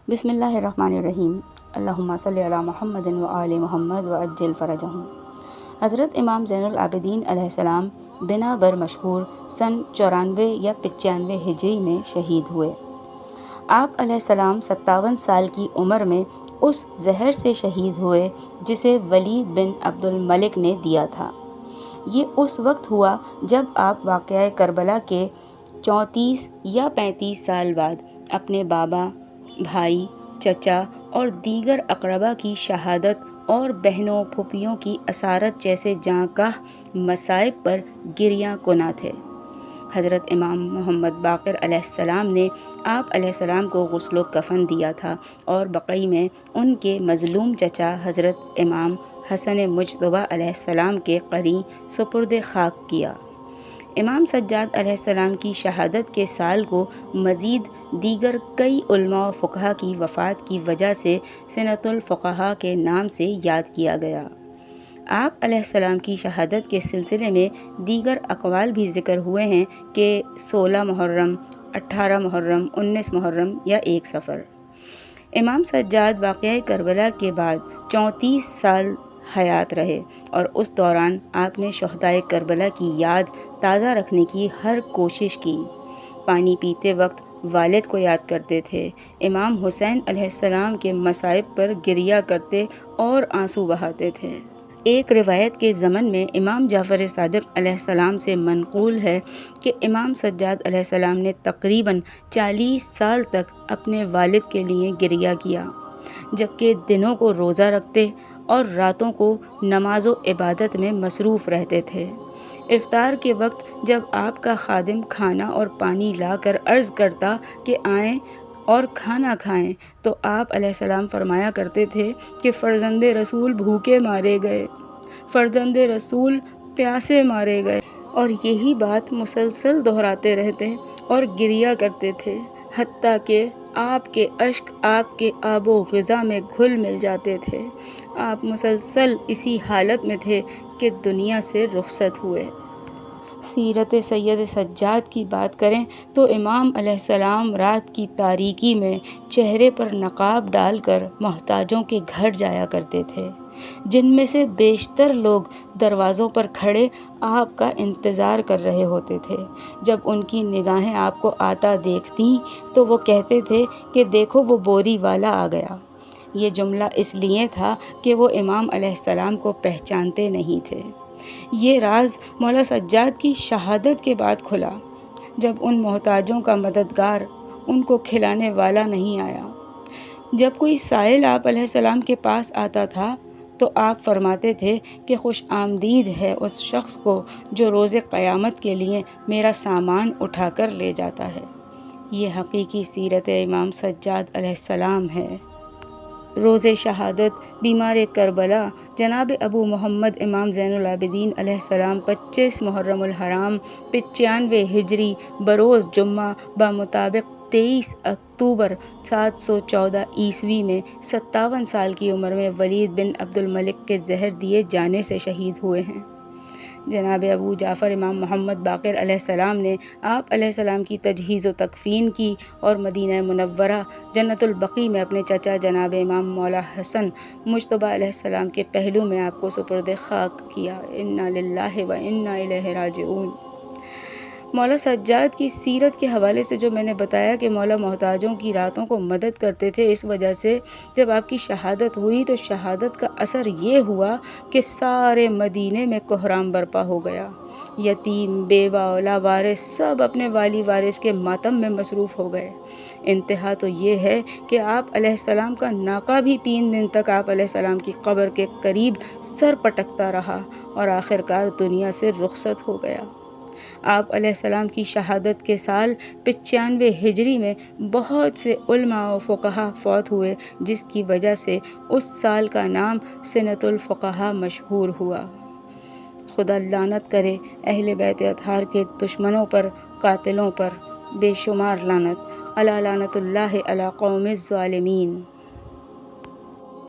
بسم اللہ الرحمن الرحیم۔ اللہم صلی علی محمد و آل محمد و عجل فرجہم۔ حضرت امام زین العابدین علیہ السلام بنا بر مشہور سن 94 یا 95 ہجری میں شہید ہوئے۔ آپ علیہ السلام 57 سال کی عمر میں اس زہر سے شہید ہوئے جسے ولید بن عبد الملک نے دیا تھا۔ یہ اس وقت ہوا جب آپ واقعہ کربلا کے 34 یا 35 سال بعد اپنے بابا، بھائی، چچا اور دیگر اقربا کی شہادت اور بہنوں پھوپھیوں کی اسارت جیسے جاں کا مصائب پر گریاں کنا تھے۔ حضرت امام محمد باقر علیہ السلام نے آپ علیہ السلام کو غسل و کفن دیا تھا اور بقیع میں ان کے مظلوم چچا حضرت امام حسن مجتبیٰ علیہ السلام کے قریب سپرد خاک کیا۔ امام سجاد علیہ السلام کی شہادت کے سال کو مزید دیگر کئی علماء و فقہا کی وفات کی وجہ سے سنۃ الفقہا کے نام سے یاد کیا گیا۔ آپ علیہ السلام کی شہادت کے سلسلے میں دیگر اقوال بھی ذکر ہوئے ہیں کہ 16 محرم، 18 محرم، 19 محرم یا 1 صفر۔ امام سجاد واقعہ کربلا کے بعد 34 سال حیات رہے اور اس دوران آپ نے شہدائے کربلا کی یاد تازہ رکھنے کی ہر کوشش کی۔ پانی پیتے وقت والد کو یاد کرتے تھے، امام حسین علیہ السلام کے مصائب پر گریہ کرتے اور آنسو بہاتے تھے۔ ایک روایت کے ضمن میں امام جعفر صادق علیہ السلام سے منقول ہے کہ امام سجاد علیہ السلام نے تقریباً 40 سال تک اپنے والد کے لیے گریہ کیا، جبکہ دنوں کو روزہ رکھتے اور راتوں کو نماز و عبادت میں مصروف رہتے تھے۔ افطار کے وقت جب آپ کا خادم کھانا اور پانی لا کر عرض کرتا کہ آئیں اور کھانا کھائیں تو آپ علیہ السلام فرمایا کرتے تھے کہ فرزند رسول بھوکے مارے گئے، فرزند رسول پیاسے مارے گئے، اور یہی بات مسلسل دہراتے رہتے اور گریہ کرتے تھے، حتیٰ کہ آپ کے اشک آپ کے آب و غذا میں گھل مل جاتے تھے۔ آپ مسلسل اسی حالت میں تھے کہ دنیا سے رخصت ہوئے۔ سیرت سید سجاد کی بات کریں تو امام علیہ السلام رات کی تاریکی میں چہرے پر نقاب ڈال کر محتاجوں کے گھر جایا کرتے تھے، جن میں سے بیشتر لوگ دروازوں پر کھڑے آپ کا انتظار کر رہے ہوتے تھے۔ جب ان کی نگاہیں آپ کو آتا دیکھتیں تو وہ کہتے تھے کہ دیکھو وہ بوری والا آ گیا۔ یہ جملہ اس لیے تھا کہ وہ امام علیہ السلام کو پہچانتے نہیں تھے۔ یہ راز مولا سجاد کی شہادت کے بعد کھلا، جب ان محتاجوں کا مددگار، ان کو کھلانے والا نہیں آیا۔ جب کوئی سائل آپ علیہ السلام کے پاس آتا تھا تو آپ فرماتے تھے کہ خوش آمدید ہے اس شخص کو جو روز قیامت کے لیے میرا سامان اٹھا کر لے جاتا ہے۔ یہ حقیقی سیرت امام سجاد علیہ السلام ہے۔ روز شہادت بیمار کربلا جناب ابو محمد امام زین العابدین علیہ السلام 25 محرم الحرام 95 ہجری بروز جمعہ بمطابق 23 اکتوبر 714 عیسوی میں 57 سال کی عمر میں ولید بن عبد الملک کے زہر دیے جانے سے شہید ہوئے ہیں۔ جناب ابو جعفر امام محمد باقر علیہ السلام نے آپ علیہ السلام کی تجہیز و تکفین کی اور مدینہ منورہ جنت البقیع میں اپنے چچا جناب امام مولا حسن مجتبیٰ علیہ السلام کے پہلو میں آپ کو سپرد خاک کیا۔ انا للہ و انا الیہ راجعون۔ مولا سجاد کی سیرت کے حوالے سے جو میں نے بتایا کہ مولا محتاجوں کی راتوں کو مدد کرتے تھے، اس وجہ سے جب آپ کی شہادت ہوئی تو شہادت کا اثر یہ ہوا کہ سارے مدینے میں کوہرام برپا ہو گیا۔ یتیم، بیوہ، لاوارث سب اپنے والی وارث کے ماتم میں مصروف ہو گئے۔ انتہا تو یہ ہے کہ آپ علیہ السلام کا ناقہ بھی 3 دن تک آپ علیہ السلام کی قبر کے قریب سر پٹکتا رہا اور آخرکار دنیا سے رخصت ہو گیا۔ آپ علیہ السلام کی شہادت کے سال 95 ہجری میں بہت سے علماء و فقہا فوت ہوئے، جس کی وجہ سے اس سال کا نام سنۃ الفقہا مشہور ہوا۔ خدا لعنت کرے اہل بیت اطہار کے دشمنوں پر، قاتلوں پر، بے شمار لعنت۔ الا لعنت اللہ علی قوم الظالمین۔